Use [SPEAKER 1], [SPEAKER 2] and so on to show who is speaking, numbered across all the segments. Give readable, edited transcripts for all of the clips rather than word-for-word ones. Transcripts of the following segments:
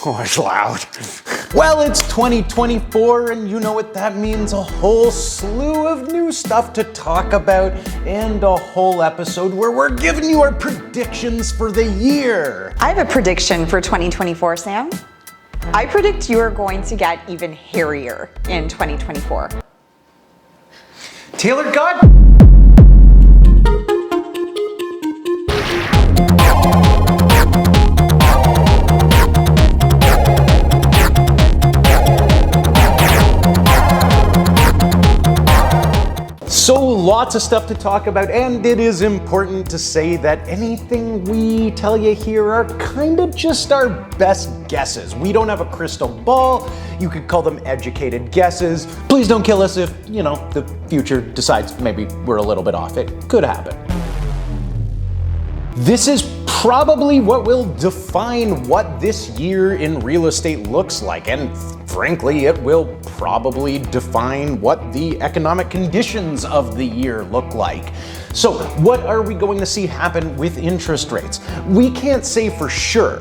[SPEAKER 1] Oh, it's loud. Well, it's 2024, and you know what that means. A whole slew of new stuff to talk about, and a whole episode where we're giving you our predictions for the year.
[SPEAKER 2] I have a prediction for 2024, Sam. I predict you are going to get even hairier in 2024.
[SPEAKER 1] Taylor God. So lots of stuff to talk about, and it is important to say that anything we tell you here are kind of just our best guesses. We don't have a crystal ball. You could call them educated guesses. Please don't kill us if, the future decides maybe we're a little bit off. It could happen. This is probably what will define what this year in real estate looks like, and frankly, it will probably define what the economic conditions of the year look like. So, what are we going to see happen with interest rates? We can't say for sure.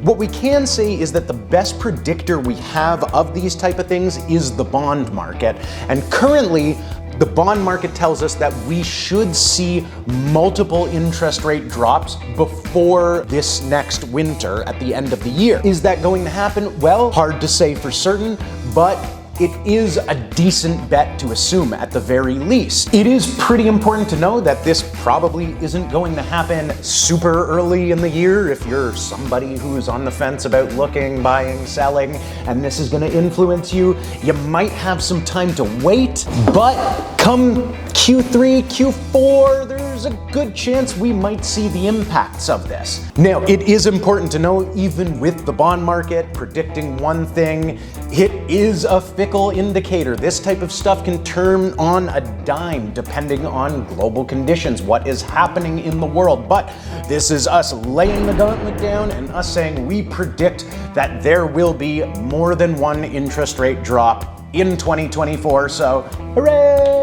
[SPEAKER 1] What we can say is that the best predictor we have of these type of things is the bond market, and currently, the bond market tells us that we should see multiple interest rate drops before this next winter at the end of the year. Is that going to happen? Well, hard to say for certain, but it is a decent bet to assume at the very least. It is pretty important to know that this probably isn't going to happen super early in the year if you're somebody who's on the fence about looking, buying, selling, and this is going to influence you. You might have some time to wait, but come Q3, Q4, there's a good chance we might see the impacts of this. Now, it is important to know, even with the bond market predicting one thing, it is a fickle indicator. This type of stuff can turn on a dime depending on global conditions, what is happening in the world. But this is us laying the gauntlet down and us saying we predict that there will be more than one interest rate drop in 2024, so hooray!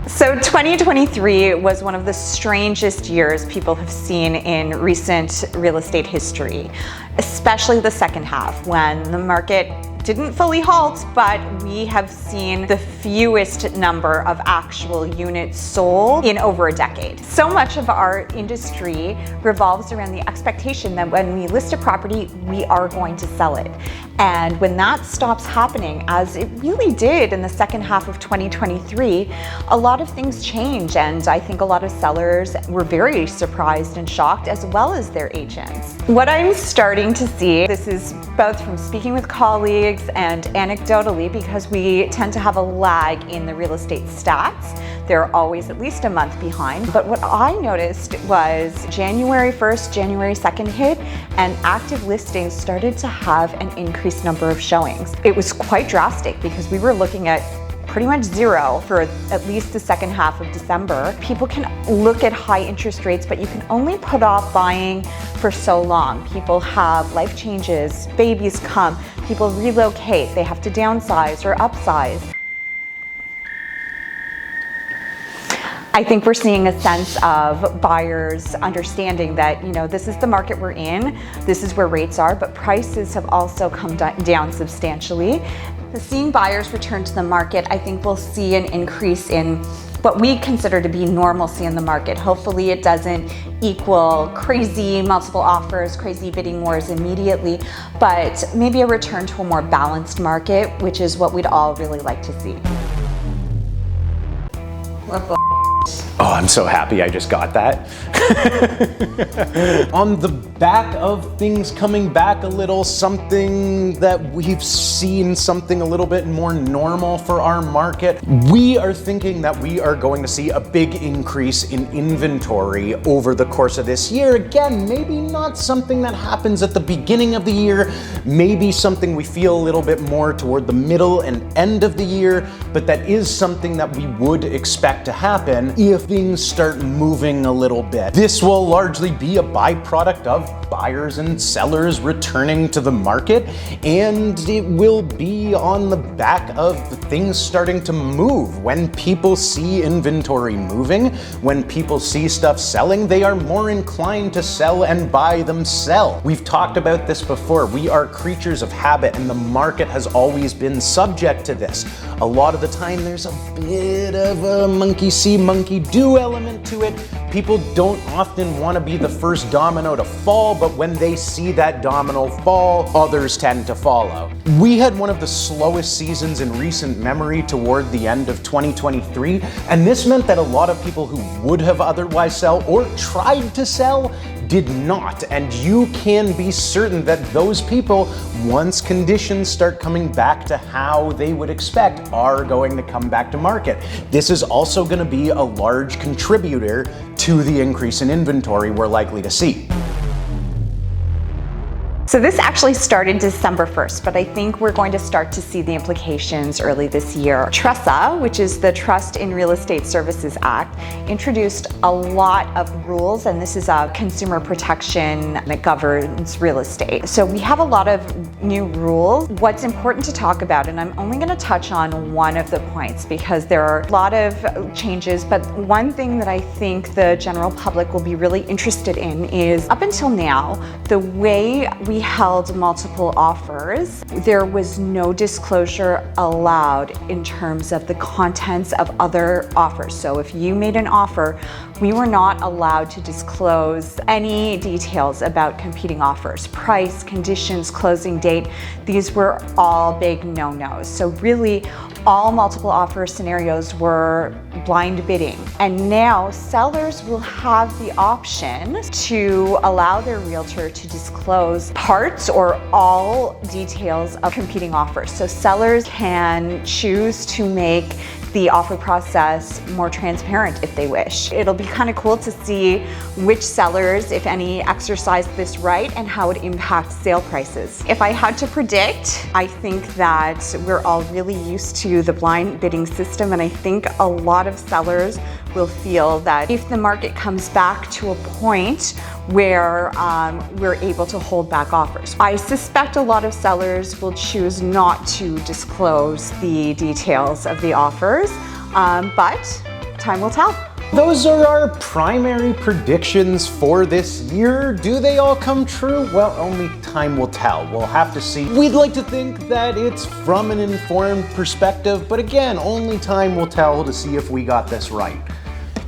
[SPEAKER 2] So 2023 was one of the strangest years people have seen in recent real estate history, especially the second half when the market didn't fully halt, but we have seen the fewest number of actual units sold in over a decade. So much of our industry revolves around the expectation that when we list a property, we are going to sell it. And when that stops happening, as it really did in the second half of 2023, a lot of things change, and I think a lot of sellers were very surprised and shocked, as well as their agents. What I'm starting to see, this is both from speaking with colleagues and anecdotally, because we tend to have a lag in the real estate stats. They're always at least a month behind. But what I noticed was January 1st, January 2nd hit, and active listings started to have an increased number of showings. It was quite drastic because we were looking at pretty much zero for at least the second half of December. People can look at high interest rates, but you can only put off buying for so long. People have life changes, babies come, people relocate, they have to downsize or upsize. I think we're seeing a sense of buyers understanding that, this is the market we're in, this is where rates are, but prices have also come down substantially. Seeing buyers return to the market, I think we'll see an increase in what we consider to be normalcy in the market. Hopefully it doesn't equal crazy multiple offers, crazy bidding wars immediately, but maybe a return to a more balanced market, which is what we'd all really like to see.
[SPEAKER 3] What the
[SPEAKER 1] Oh, I'm so happy I just got that. On the back of things coming back a little, something that we've seen something a little bit more normal for our market, we are thinking that we are going to see a big increase in inventory over the course of this year. Again, maybe not something that happens at the beginning of the year, maybe something we feel a little bit more toward the middle and end of the year, but that is something that we would expect to happen if things start moving a little bit. This will largely be a byproduct of buyers and sellers returning to the market, and it will be on the back of things starting to move. When people see inventory moving, when people see stuff selling, they are more inclined to sell and buy themselves. We've talked about this before. We are creatures of habit, and the market has always been subject to this. A lot of the time there's a bit of a monkey see, monkey do element to it. People don't often want to be the first domino to fall, but when they see that domino fall, others tend to follow. We had one of the slowest seasons in recent memory toward the end of 2023, and this meant that a lot of people who would have otherwise sell or tried to sell did not, and you can be certain that those people, once conditions start coming back to how they would expect, are going to come back to market. This is also going to be a large contributor to the increase in inventory we're likely to see.
[SPEAKER 2] So this actually started December 1st, but I think we're going to start to see the implications early this year. TRESA, which is the Trust in Real Estate Services Act, introduced a lot of rules, and this is a consumer protection that governs real estate. So we have a lot of new rules. What's important to talk about, and I'm only going to touch on one of the points because there are a lot of changes, but one thing that I think the general public will be really interested in is, up until now, the way we held multiple offers, there was no disclosure allowed in terms of the contents of other offers. So if you made an offer, we were not allowed to disclose any details about competing offers, price, conditions, closing date. These were all big no-nos. So really, all multiple offer scenarios were blind bidding. And now sellers will have the option to allow their realtor to disclose parts or all details of competing offers. So sellers can choose to make the offer process more transparent if they wish. It'll be kind of cool to see which sellers, if any, exercise this right and how it impacts sale prices. If I had to predict, I think that we're all really used to the blind bidding system, and I think a lot of sellers will feel that if the market comes back to a point where we're able to hold back offers, I suspect a lot of sellers will choose not to disclose the details of the offers, but time will tell.
[SPEAKER 1] Those are our primary predictions for this year. Do they all come true? Well, only time will tell. We'll have to see. We'd like to think that it's from an informed perspective, but again, only time will tell to see if we got this right.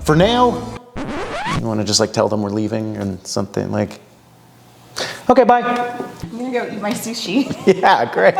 [SPEAKER 1] For now, you want to just like tell them we're leaving and something like, okay, bye.
[SPEAKER 2] I'm gonna go eat my sushi.
[SPEAKER 1] Yeah, great.